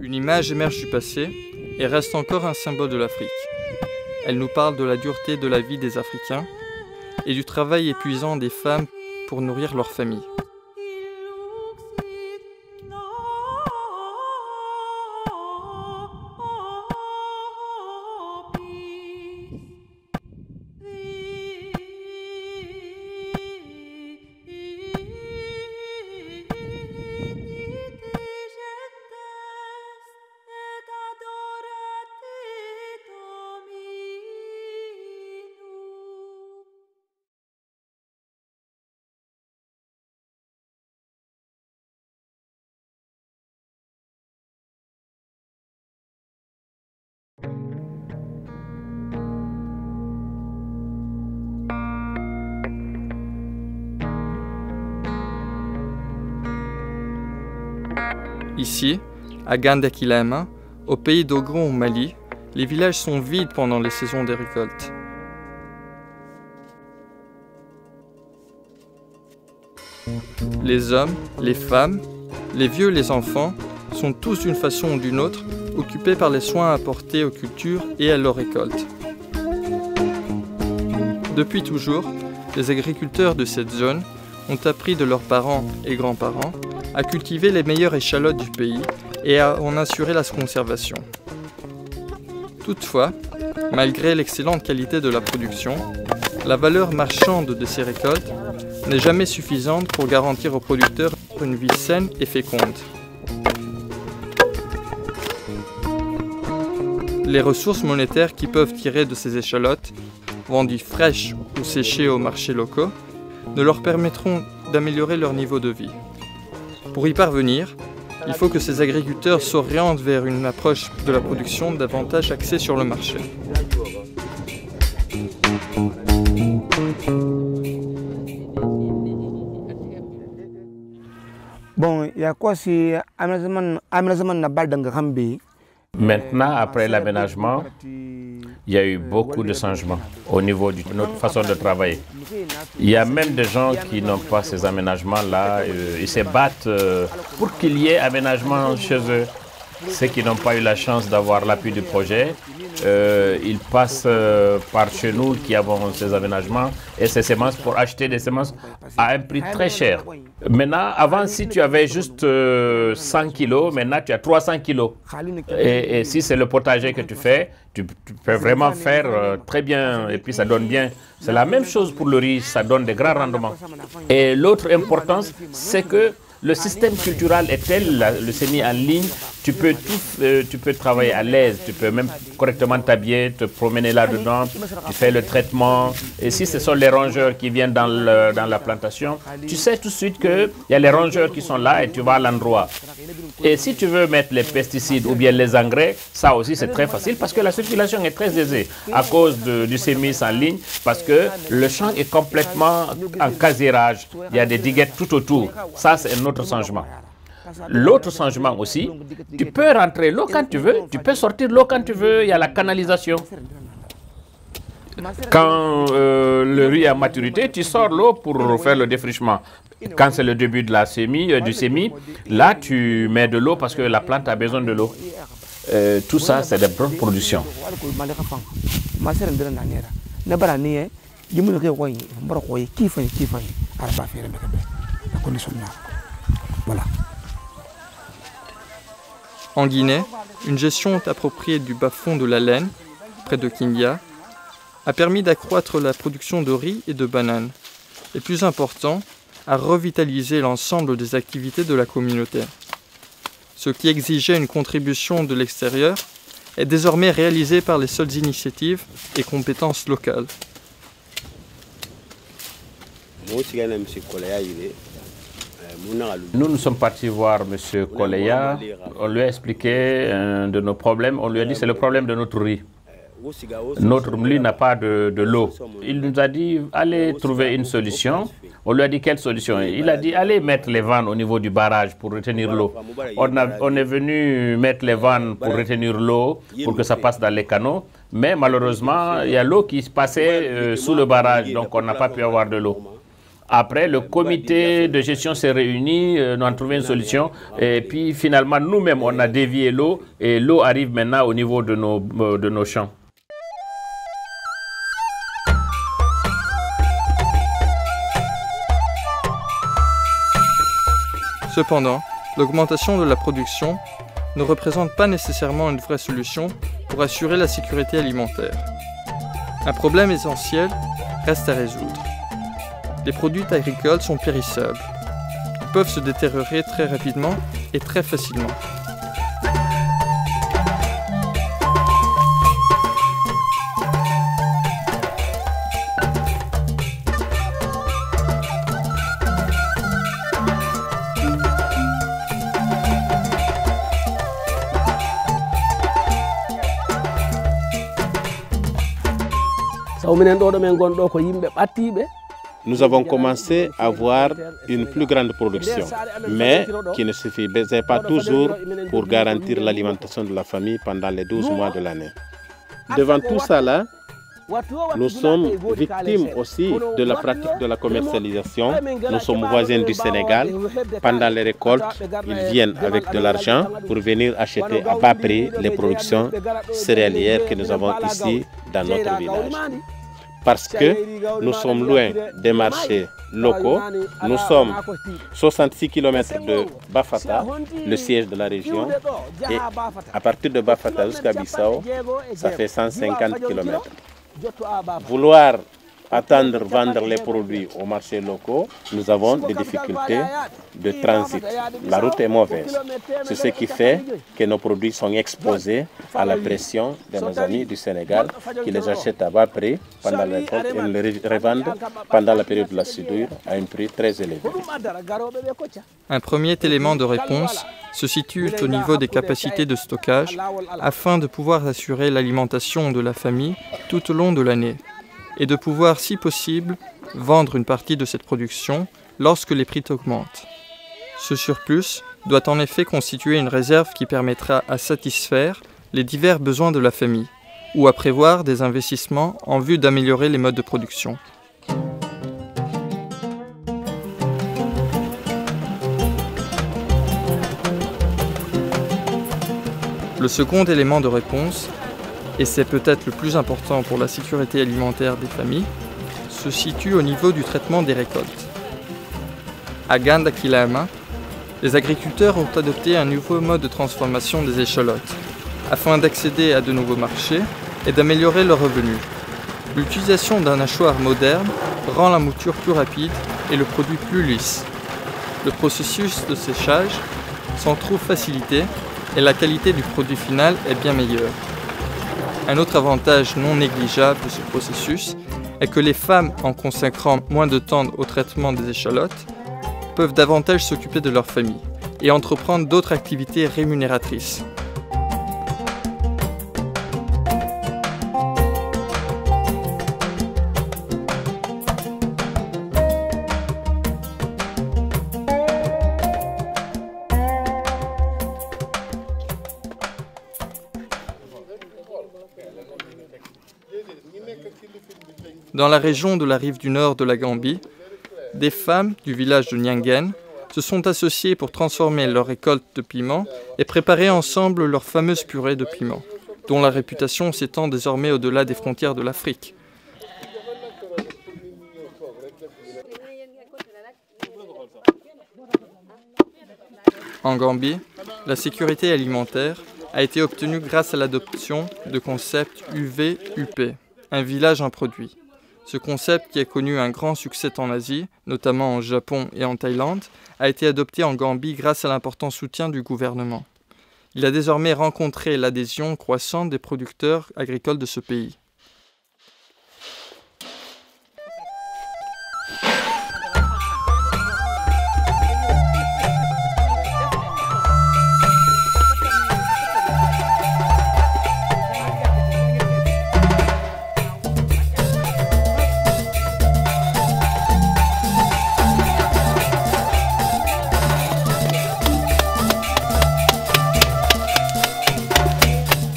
Une image émerge du passé et reste encore un symbole de l'Afrique. Elle nous parle de la dureté de la vie des Africains et du travail épuisant des femmes pour nourrir leur famille. Ici, à Gandakilama, au pays d'Ogon au Mali, les villages sont vides pendant les saisons des récoltes. Les hommes, les femmes, les vieux et les enfants sont tous d'une façon ou d'une autre occupés par les soins apportés aux cultures et à leurs récoltes. Depuis toujours, les agriculteurs de cette zone ont appris de leurs parents et grands-parents à cultiver les meilleures échalotes du pays et à en assurer la conservation. Toutefois, malgré l'excellente qualité de la production, la valeur marchande de ces récoltes n'est jamais suffisante pour garantir aux producteurs une vie saine et féconde. Les ressources monétaires qu'ils peuvent tirer de ces échalotes, vendues fraîches ou séchées aux marchés locaux, ne leur permettront d'améliorer leur niveau de vie. Pour y parvenir, il faut que ces agriculteurs s'orientent vers une approche de la production davantage axée sur le marché. Bon, il y a quoi si aménagement n'a pas d'engrais. Maintenant, après l'aménagement, il y a eu beaucoup de changements au niveau de notre façon de travailler. Il y a même des gens qui n'ont pas ces aménagements-là. Ils se battent pour qu'il y ait aménagement chez eux. Ceux qui n'ont pas eu la chance d'avoir l'appui du projet, ils passent par chez nous qui avons ces aménagements et ces semences pour acheter des semences à un prix très cher. Maintenant, avant, si tu avais juste 100 kilos, maintenant tu as 300 kilos. Et si c'est le potager que tu fais, tu peux vraiment faire très bien et puis ça donne bien. C'est la même chose pour le riz, ça donne des grands rendements. Et l'autre importance, c'est que le système culturel est tel, le semis en ligne, tu peux travailler à l'aise, tu peux même correctement t'habiller, te promener là-dedans, tu fais le traitement. Et si ce sont les rongeurs qui viennent dans la plantation, tu sais tout de suite qu'il y a les rongeurs qui sont là et tu vas à l'endroit. Et si tu veux mettre les pesticides ou bien les engrais, ça aussi c'est très facile parce que la circulation est très aisée à cause du semis en ligne, parce que le champ est complètement en casérage, il y a des diguettes tout autour. Ça c'est un autre changement. L'autre changement aussi, tu peux rentrer l'eau quand tu veux, tu peux sortir l'eau quand tu veux, il y a la canalisation. Quand le riz est à maturité, tu sors l'eau pour faire le défrichement. Quand c'est le début de la du semis, là tu mets de l'eau parce que la plante a besoin de l'eau. Tout ça, c'est de bonnes productions. Voilà. En Guinée, une gestion appropriée du bas-fond de la laine, près de Kindia, a permis d'accroître la production de riz et de bananes, et plus important, à revitaliser l'ensemble des activités de la communauté. Ce qui exigeait une contribution de l'extérieur est désormais réalisé par les seules initiatives et compétences locales. Nous sommes partis voir M. Koleya, on lui a expliqué de nos problèmes, on lui a dit c'est le problème de notre riz. Notre riz n'a pas de l'eau. Il nous a dit allez trouver une solution. On lui a dit quelle solution? Il a dit allez mettre les vannes au niveau du barrage pour retenir l'eau. On est venu mettre les vannes pour retenir l'eau, pour que ça passe dans les canaux. Mais malheureusement, il y a l'eau qui passait sous le barrage, donc on n'a pas pu avoir de l'eau. Après, le comité de gestion s'est réuni, nous avons trouvé une solution. Et puis finalement, nous-mêmes, on a dévié l'eau et l'eau arrive maintenant au niveau de nos champs. Cependant, l'augmentation de la production ne représente pas nécessairement une vraie solution pour assurer la sécurité alimentaire. Un problème essentiel reste à résoudre. Les produits agricoles sont périssables. Ils peuvent se détériorer très rapidement et très facilement. Nous avons commencé à avoir une plus grande production, mais qui ne suffisait pas toujours pour garantir l'alimentation de la famille pendant les 12 mois de l'année. Devant tout cela, nous sommes victimes aussi de la pratique de la commercialisation. Nous sommes voisins du Sénégal. Pendant les récoltes, ils viennent avec de l'argent pour venir acheter à bas prix les productions céréalières que nous avons ici dans notre village. Parce que nous sommes loin des marchés locaux. Nous sommes 66 km de Bafata, le siège de la région. Et à partir de Bafata jusqu'à Bissau, ça fait 150 km. Vouloir attendre vendre les produits aux marchés locaux, nous avons des difficultés de transit. La route est mauvaise. C'est ce qui fait que nos produits sont exposés à la pression de nos amis du Sénégal qui les achètent à bas prix pendant la récolte et les revendent pendant la période de la soudure à un prix très élevé. Un premier élément de réponse se situe au niveau des capacités de stockage afin de pouvoir assurer l'alimentation de la famille tout au long de l'année et de pouvoir, si possible, vendre une partie de cette production lorsque les prix augmentent. Ce surplus doit en effet constituer une réserve qui permettra à satisfaire les divers besoins de la famille ou à prévoir des investissements en vue d'améliorer les modes de production. Le second élément de réponse, et c'est peut-être le plus important pour la sécurité alimentaire des familles, se situe au niveau du traitement des récoltes. À Gandakilama, les agriculteurs ont adopté un nouveau mode de transformation des échalotes, afin d'accéder à de nouveaux marchés et d'améliorer leurs revenus. L'utilisation d'un hachoir moderne rend la mouture plus rapide et le produit plus lisse. Le processus de séchage s'en trouve facilité et la qualité du produit final est bien meilleure. Un autre avantage non négligeable de ce processus est que les femmes, en consacrant moins de temps au traitement des échalotes, peuvent davantage s'occuper de leur famille et entreprendre d'autres activités rémunératrices. Dans la région de la rive du nord de la Gambie, des femmes du village de Nyangen se sont associées pour transformer leur récolte de piments et préparer ensemble leur fameuse purée de piments, dont la réputation s'étend désormais au-delà des frontières de l'Afrique. En Gambie, la sécurité alimentaire a été obtenue grâce à l'adoption de concept UV-UP, un village, un produit. Ce concept, qui a connu un grand succès en Asie, notamment au Japon et en Thaïlande, a été adopté en Gambie grâce à l'important soutien du gouvernement. Il a désormais rencontré l'adhésion croissante des producteurs agricoles de ce pays.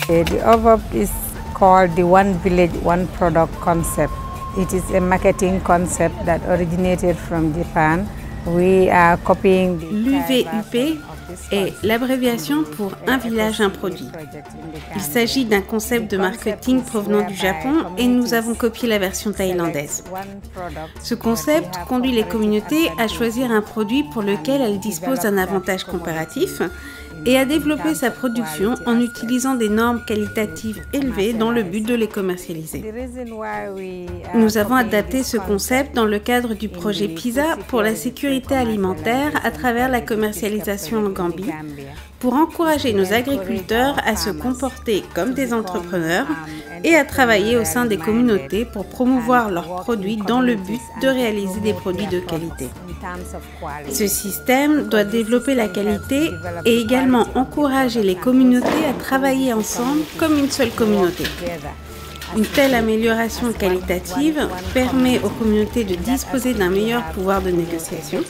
The OVOP is called the One Village, One Product concept. It is a marketing concept that originated from Japan. We are copying the L'UVUP est l'abréviation pour un village, un produit. Il s'agit d'un concept de marketing provenant du Japon et nous avons copié la version thaïlandaise. Ce concept conduit les communautés à choisir un produit pour lequel elles disposent d'un avantage comparatif et à développer sa production en utilisant des normes qualitatives élevées dans le but de les commercialiser. Nous avons adapté ce concept dans le cadre du projet PISA pour la sécurité alimentaire à travers la commercialisation en Gambie, pour encourager nos agriculteurs à se comporter comme des entrepreneurs et à travailler au sein des communautés pour promouvoir leurs produits dans le but de réaliser des produits de qualité. Ce système doit développer la qualité et également encourager les communautés à travailler ensemble comme une seule communauté. Une telle amélioration qualitative permet aux communautés de disposer d'un meilleur pouvoir de négociation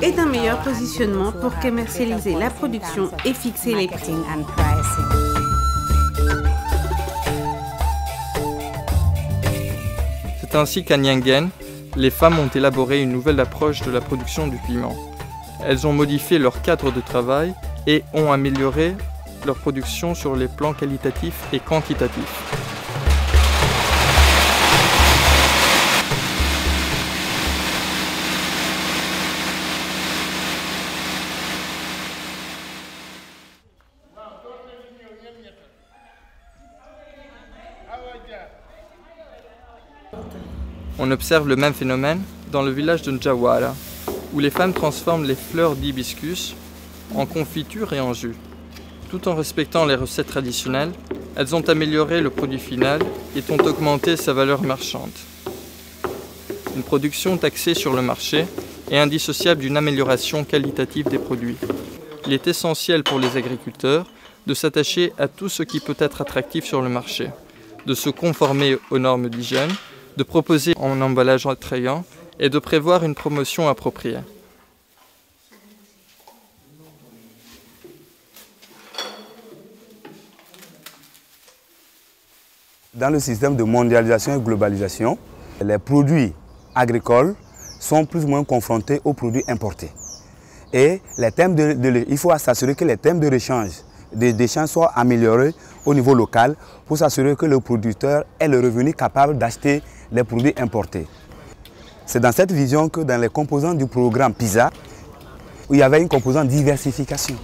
et d'un meilleur positionnement pour commercialiser la production et fixer les prix. C'est ainsi qu'à Nyangen, les femmes ont élaboré une nouvelle approche de la production du piment. Elles ont modifié leur cadre de travail et ont amélioré leur production sur les plans qualitatifs et quantitatifs. On observe le même phénomène dans le village de Njawara, où les femmes transforment les fleurs d'hibiscus en confiture et en jus. Tout en respectant les recettes traditionnelles, elles ont amélioré le produit final et ont augmenté sa valeur marchande. Une production taxée sur le marché est indissociable d'une amélioration qualitative des produits. Il est essentiel pour les agriculteurs de s'attacher à tout ce qui peut être attractif sur le marché, de se conformer aux normes d'hygiène, de proposer un emballage attrayant et de prévoir une promotion appropriée. Dans le système de mondialisation et globalisation, les produits agricoles sont plus ou moins confrontés aux produits importés. Et les thèmes il faut s'assurer que les thèmes d'échange soient améliorés au niveau local pour s'assurer que le producteur ait le revenu capable d'acheter les produits importés. C'est dans cette vision que dans les composants du programme PISA, où il y avait une composante diversification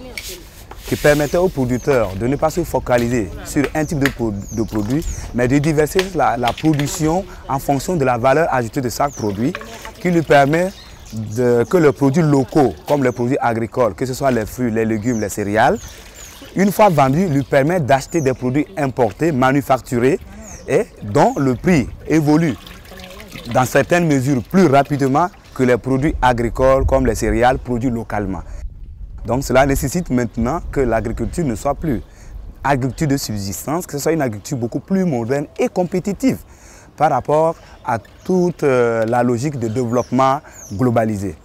qui permettait aux producteurs de ne pas se focaliser sur un type de produit, mais de diversifier la production en fonction de la valeur ajoutée de chaque produit, qui lui permet que les produits locaux, comme les produits agricoles, que ce soit les fruits, les légumes, les céréales, une fois vendus, lui permettent d'acheter des produits importés, manufacturés, et dont le prix évolue dans certaines mesures plus rapidement que les produits agricoles comme les céréales produits localement. Donc cela nécessite maintenant que l'agriculture ne soit plus agriculture de subsistance, que ce soit une agriculture beaucoup plus moderne et compétitive par rapport à toute la logique de développement globalisé.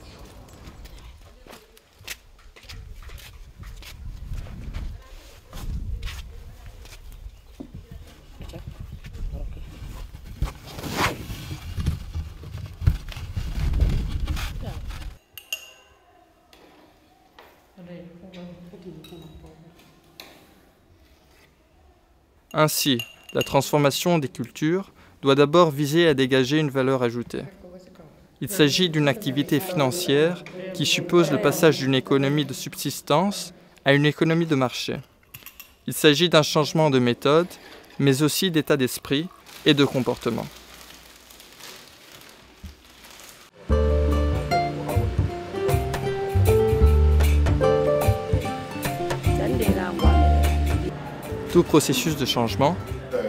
Ainsi, la transformation des cultures doit d'abord viser à dégager une valeur ajoutée. Il s'agit d'une activité financière qui suppose le passage d'une économie de subsistance à une économie de marché. Il s'agit d'un changement de méthode, mais aussi d'état d'esprit et de comportement. Tout processus de changement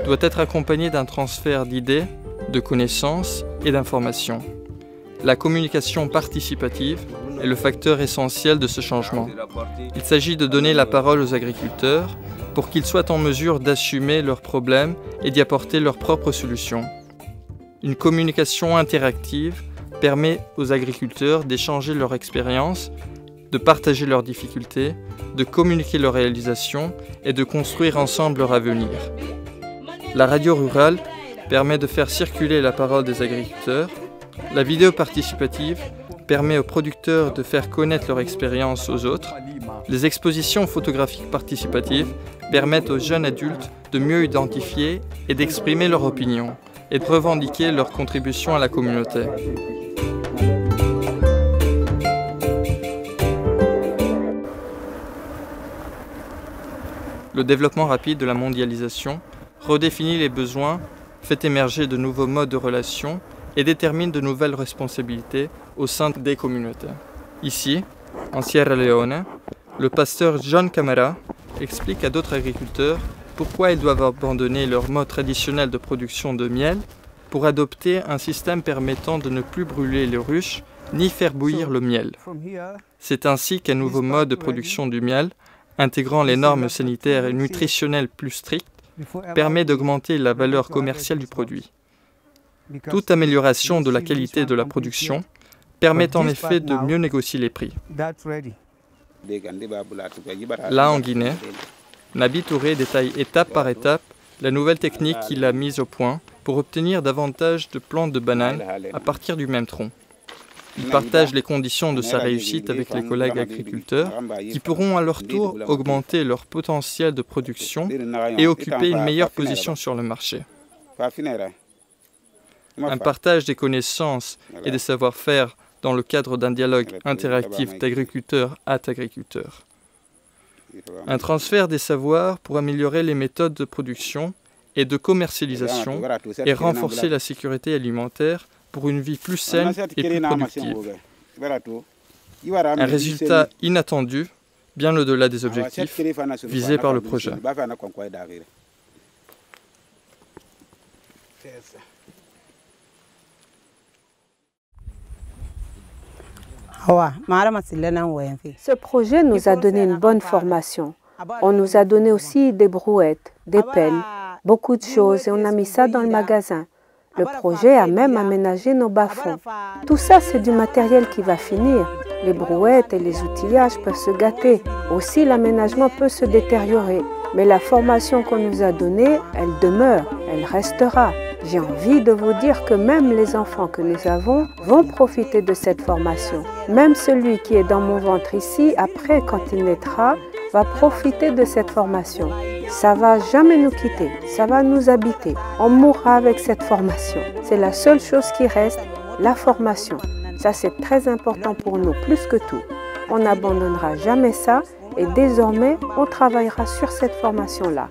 doit être accompagné d'un transfert d'idées, de connaissances et d'informations. La communication participative est le facteur essentiel de ce changement. Il s'agit de donner la parole aux agriculteurs pour qu'ils soient en mesure d'assumer leurs problèmes et d'y apporter leurs propres solutions. Une communication interactive permet aux agriculteurs d'échanger leur expérience, de partager leurs difficultés, de communiquer leurs réalisations et de construire ensemble leur avenir. La radio rurale permet de faire circuler la parole des agriculteurs. La vidéo participative permet aux producteurs de faire connaître leur expérience aux autres. Les expositions photographiques participatives permettent aux jeunes adultes de mieux identifier et d'exprimer leur opinion et de revendiquer leur contribution à la communauté. Le développement rapide de la mondialisation redéfinit les besoins, fait émerger de nouveaux modes de relations et détermine de nouvelles responsabilités au sein des communautés. Ici, en Sierra Leone, le pasteur John Camara explique à d'autres agriculteurs pourquoi ils doivent abandonner leur mode traditionnel de production de miel pour adopter un système permettant de ne plus brûler les ruches ni faire bouillir le miel. C'est ainsi qu'un nouveau mode de production du miel, intégrant les normes sanitaires et nutritionnelles plus strictes, permet d'augmenter la valeur commerciale du produit. Toute amélioration de la qualité de la production permet en effet de mieux négocier les prix. Là, en Guinée, Nabi Touré détaille étape par étape la nouvelle technique qu'il a mise au point pour obtenir davantage de plantes de bananes à partir du même tronc. Il partage les conditions de sa réussite avec les collègues agriculteurs qui pourront à leur tour augmenter leur potentiel de production et occuper une meilleure position sur le marché. Un partage des connaissances et des savoir-faire dans le cadre d'un dialogue interactif d'agriculteur à agriculteur. Un transfert des savoirs pour améliorer les méthodes de production et de commercialisation et renforcer la sécurité alimentaire pour une vie plus saine et plus productive. Un résultat inattendu, bien au-delà des objectifs visés par le projet. Ce projet nous a donné une bonne formation. On nous a donné aussi des brouettes, des pelles, beaucoup de choses et on a mis ça dans le magasin. Le projet a même aménagé nos bas-fonds. Tout ça, c'est du matériel qui va finir. Les brouettes et les outillages peuvent se gâter. Aussi, l'aménagement peut se détériorer. Mais la formation qu'on nous a donnée, elle demeure, elle restera. J'ai envie de vous dire que même les enfants que nous avons vont profiter de cette formation. Même celui qui est dans mon ventre ici, après, quand il naîtra, va profiter de cette formation. Ça va jamais nous quitter, ça va nous habiter. On mourra avec cette formation. C'est la seule chose qui reste, la formation. Ça, c'est très important pour nous, plus que tout. On n'abandonnera jamais ça et désormais, on travaillera sur cette formation-là.